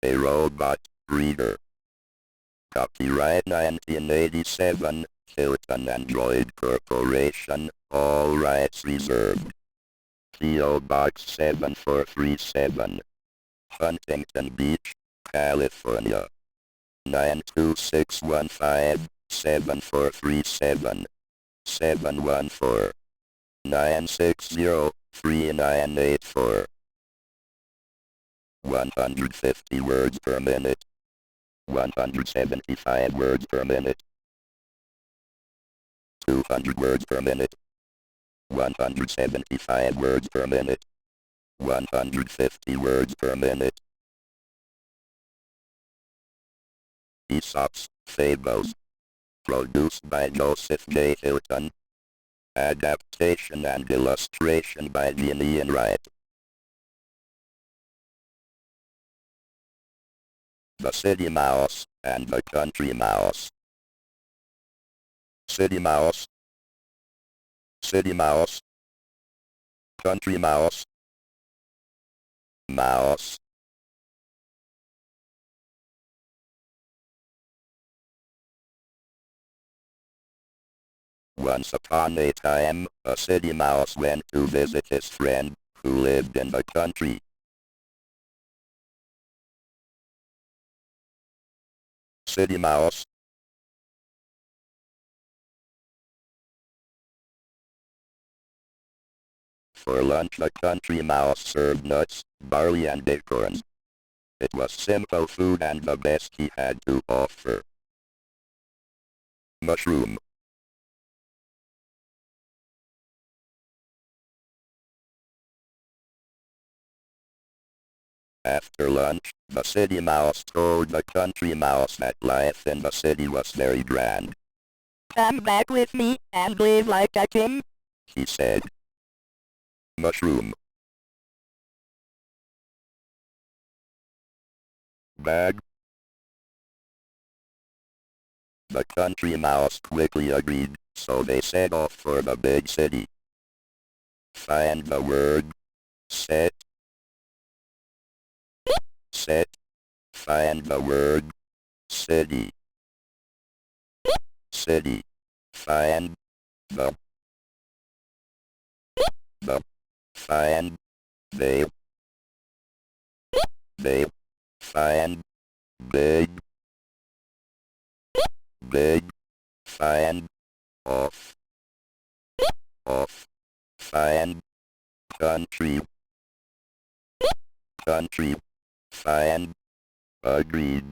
a robot reader. Copyright 1987, Hilton Android Corporation, all rights reserved. P.O. Box 7437, Huntington Beach, California. 92615, 7437, 714, 960, 3984. 150 words per minute. 175 words per minute. 200 words per minute. 175 words per minute. 150 words per minute. Aesop's Fables. Produced by Joseph J. Hilton. Adaptation and illustration by Jeannie Wright. The City Mouse and the Country Mouse. City Mouse. City Mouse. Country Mouse. Mouse. Once upon a time, a city mouse went to visit his friend, who lived in the country. City Mouse. For lunch the country mouse served nuts, barley and acorns. It was simple food and the best he had to offer. Mushroom. After lunch, the city mouse told the country mouse that life in the city was very grand. Come back with me and live like a king, he said. Mushroom. Bag. The country mouse quickly agreed, so they set off for the big city. Find the word. Set. Set. Find the word. City. City. Find the. Find. They. Find. Big. Big. Find. Off. Off. Find. Country. Country. Find. Agreed.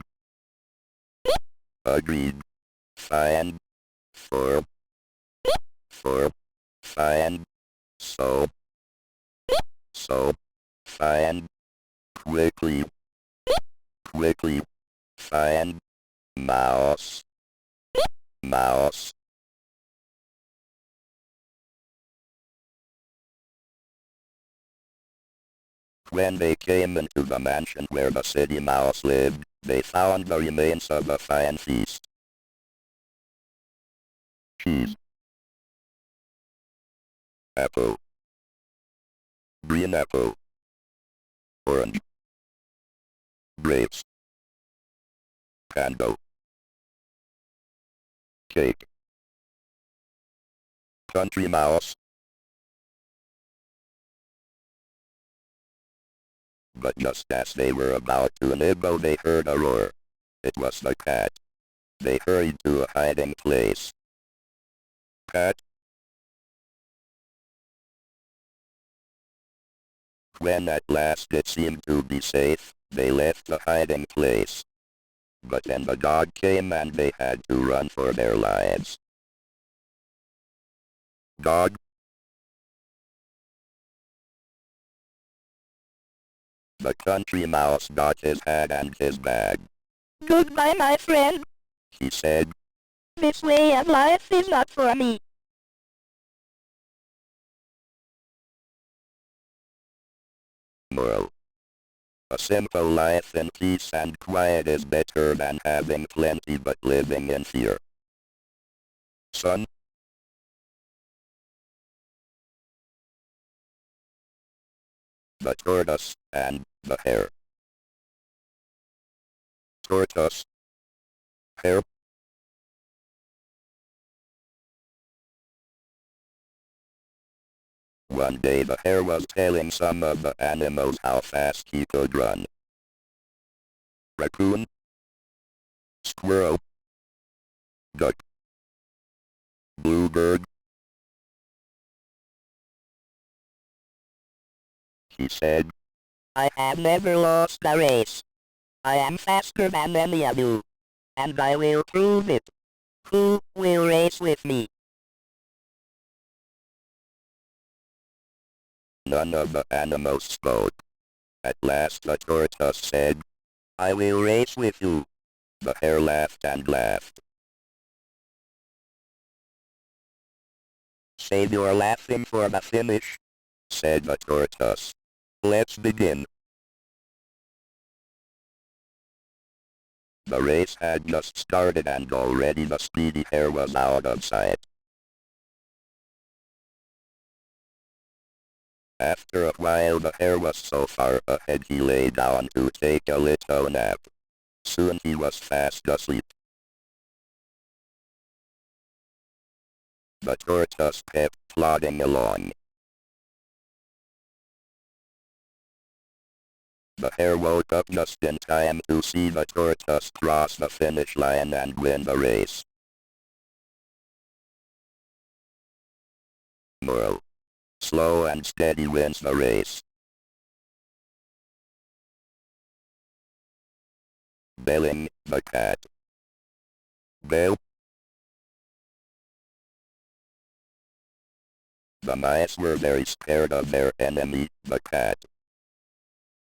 Agreed. Find. For. Find. So. Find. Quickly. Find. Mouse. Mouse. When they came into the mansion where the city mouse lived, they found the remains of a fine feast. Cheese. Apple. Green apple. Orange. Grapes. Candle. Cake. Country mouse. But just as they were about to nibble they heard a roar. It was the cat. They hurried to a hiding place. Cat. When at last it seemed to be safe, they left the hiding place. But then the dog came and they had to run for their lives. Dog. The country mouse got his hat and his bag. Goodbye, my friend, he said. This way of life is not for me. Moral. A simple life in peace and quiet is better than having plenty but living in fear. Son. The Tortoise and the Hare. Tortoise. Hare. One day the hare was telling some of the animals how fast he could run. Raccoon, squirrel, duck, bluebird. He said, I have never lost a race. I am faster than any of you. And I will prove it. Who will race with me? None of the animals spoke. At last the tortoise said, I will race with you. The hare laughed and laughed. Save your laughing for the finish, said the tortoise. Let's begin. The race had just started and already the speedy hare was out of sight. After a while the hare was so far ahead he lay down to take a little nap. Soon he was fast asleep. The tortoise kept plodding along. The hare woke up just in time to see the tortoise cross the finish line and win the race. Moral: slow and steady wins the race. Belling the cat. Bell. The mice were very scared of their enemy, the cat.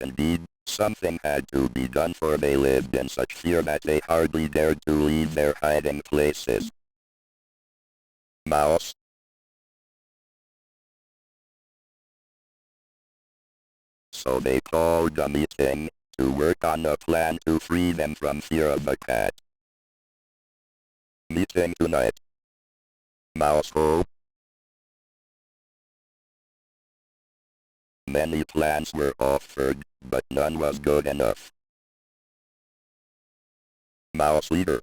Indeed, something had to be done, for they lived in such fear that they hardly dared to leave their hiding places. Mouse. So they called a meeting to work on a plan to free them from fear of the cat. Meeting tonight. Mouse hole. Many plans were offered, but none was good enough. Mouse leader.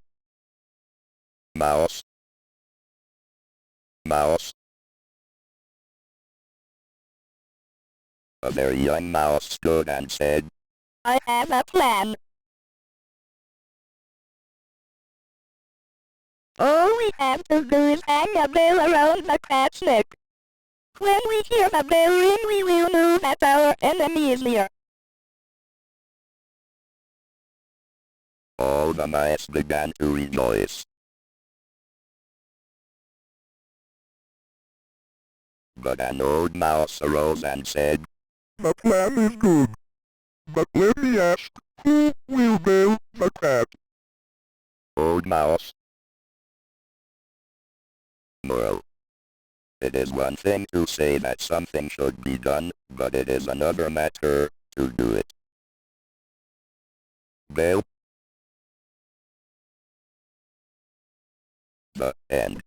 Mouse. Mouse. A very young mouse stood and said, I have a plan. All we have to do is hang a bell around the cat's neck. When we hear the bell ring, we will know that our enemy is near. All the mice began to rejoice. But an old mouse arose and said, The plan is good, but let me ask, who will bail the cat? Old mouse. Moral: it is one thing to say that something should be done, but it is another matter to do it. Bail. The end.